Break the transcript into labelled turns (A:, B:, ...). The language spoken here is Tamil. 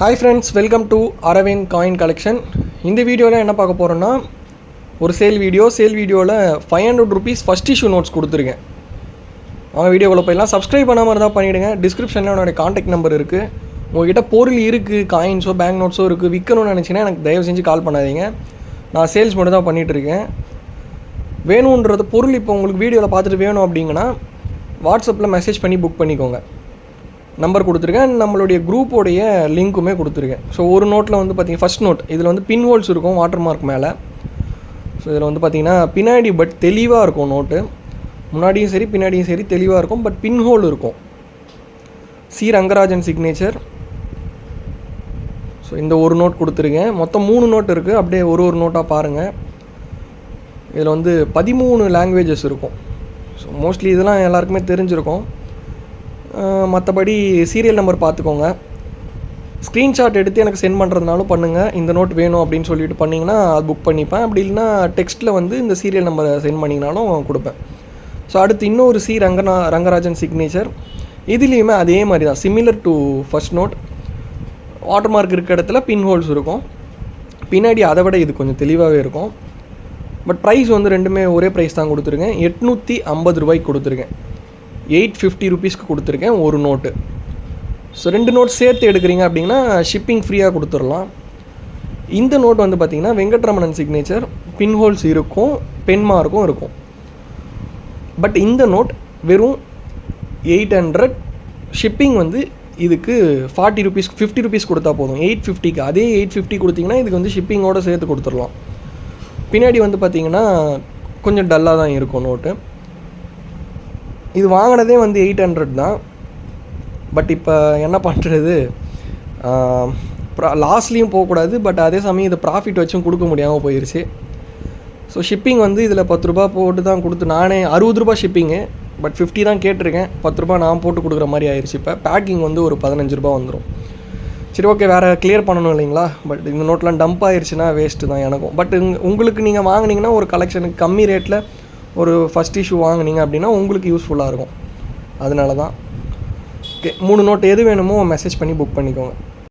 A: Hi friends, welcome to Aravind Coin Collection. இந்த வீடியோவில் என்ன பார்க்க போகிறோன்னா ஒரு சேல் வீடியோவில் 500 rupees ஃபஸ்ட் இஷ்யூ நோட்ஸ் கொடுத்துருக்கேன். அவங்க வீடியோவில் போய்லாம் சப்ஸ்கிரைப் பண்ணாமல் இருந்தால் பண்ணிவிடுங்க. டிஸ்கிரிப்ஷனில் என்னோடய காண்டாக்ட் நம்பர் இருக்குது. உங்கள்கிட்ட பொருள் இருக்குது, காயின்ஸோ பேங்க் நோட்ஸோ இருக்குது, விற்கணும்னு நினச்சிங்கன்னா எனக்கு தயவு செஞ்சு கால் பண்ணாதீங்க. நான் சேல்ஸ் மட்டும் தான் பண்ணிகிட்ருக்கேன். வேணுன்றது பொருள் இப்போ உங்களுக்கு வீடியோவில் பார்த்துட்டு வேணும் அப்படிங்கன்னா வாட்ஸ்அப்பில் மெசேஜ் பண்ணி புக் பண்ணிக்கோங்க. நம்பர் கொடுத்துருக்கேன், நம்மளுடைய குரூப்போடைய லிங்க்குமே கொடுத்துருக்கேன். ஸோ ஒரு நோட்டில் வந்து பார்த்திங்கன்னா ஃபஸ்ட் நோட் இதில் வந்து பின் ஹோல்ஸ் இருக்கும் வாட்டர் மார்க் மேலே. ஸோ இதில் வந்து பார்த்திங்கன்னா பின்னாடி பட் தெளிவாக இருக்கும் நோட்டு, முன்னாடியும் சரி பின்னாடியும் சரி தெளிவாக இருக்கும், பட் பின் ஹோல் இருக்கும். C Rangarajan signature. ஸோ இந்த ஒரு நோட் கொடுத்துருக்கேன். மொத்தம் 3 நோட் இருக்குது. அப்படியே ஒரு நோட்டாக பாருங்கள். இதில் வந்து 13 லாங்குவேஜஸ் இருக்கும். ஸோ மோஸ்ட்லி இதெல்லாம் எல்லாருக்குமே தெரிஞ்சிருக்கும். மற்றபடி சீரியல் நம்பர் பார்த்துக்கோங்க. ஸ்க்ரீன்ஷாட் எடுத்து எனக்கு சென்ட் பண்ணுறதுனாலும் பண்ணுங்கள். இந்த நோட் வேணும் அப்படின்னு சொல்லிட்டு பண்ணிங்கன்னா அது புக் பண்ணிப்பேன். அப்படி இல்லைனா டெக்ஸ்ட்டில் வந்து இந்த சீரியல் நம்பரை சென்ட் பண்ணிங்கனாலும் கொடுப்பேன். ஸோ அடுத்து இன்னொரு சி ரங்கராஜன் சிக்னேச்சர். இதுலேயுமே அதே மாதிரி தான், similar to first note. Water mark இருக்க இடத்துல பின் ஹோல்ஸ் இருக்கும். பின்னாடி அதை விட இது கொஞ்சம் தெளிவாகவே இருக்கும். பட் ப்ரைஸ் வந்து ரெண்டுமே ஒரே ப்ரைஸ் தான் கொடுத்துருக்கேன். 850 ரூபாய்க்கு கொடுத்துருக்கேன். 850 ருபீஸ்க்கு கொடுத்துருக்கேன் ஒரு நோட்டு. ஸோ 2 நோட் சேர்த்து எடுக்கிறீங்க அப்படின்னா ஷிப்பிங் ஃப்ரீயாக கொடுத்துடலாம். இந்த நோட் வந்து பார்த்திங்கன்னா வெங்கட்ரமணன் சிக்னேச்சர், பின் ஹோல்ஸ் இருக்கும், பென் மார்க்கும் இருக்கும். பட் இந்த நோட் வெறும் 800. ஷிப்பிங் வந்து இதுக்கு 40 ருபீஸ் 50 ருபீஸ் கொடுத்தா போதும். 850க்கு அதே 850 கொடுத்திங்கன்னா இதுக்கு வந்து ஷிப்பிங்கோடு சேர்த்து கொடுத்துடலாம். பின்னாடி வந்து பார்த்திங்கன்னா கொஞ்சம் டல்லாக தான் இருக்கும் நோட்டு. இது வாங்கினதே வந்து 800 தான். பட் இப்போ என்ன பண்ணுறது, லாஸ்ட்லேயும் போகக்கூடாது, பட் அதே சமயம் இது ப்ராஃபிட் வச்சும் கொடுக்க முடியாமல் போயிடுச்சு. ஸோ ஷிப்பிங் வந்து இதில் 10 ரூபா போட்டு தான் கொடுத்து, நானே 60 ரூபா ஷிப்பிங்கு, பட் 50 தான் கேட்டிருக்கேன். 10 ரூபா நான் போட்டு கொடுக்குற மாதிரி ஆயிடுச்சு. இப்போ பேக்கிங் வந்து ஒரு 15 ரூபா வந்துடும். சரி, ஓகே, வேறு கிளியர் பண்ணணும் இல்லைங்களா? பட் இந்த நோட்லாம் டம்ப் ஆயிடுச்சுன்னா வேஸ்ட்டு தான் எனக்கும். பட் உங்களுக்கு நீங்கள் வாங்கினீங்கன்னா ஒரு கலெக்ஷனுக்கு கம்மி ரேட்டில் ஒரு ஃபஸ்ட் இஷ்யூ வாங்கினீங்க அப்படின்னா உங்களுக்கு யூஸ்ஃபுல்லாக இருக்கும். அதனால தான். ஓகே, 3 நோட் எது வேணுமோ மெசேஜ் பண்ணி புக் பண்ணிக்கோங்க.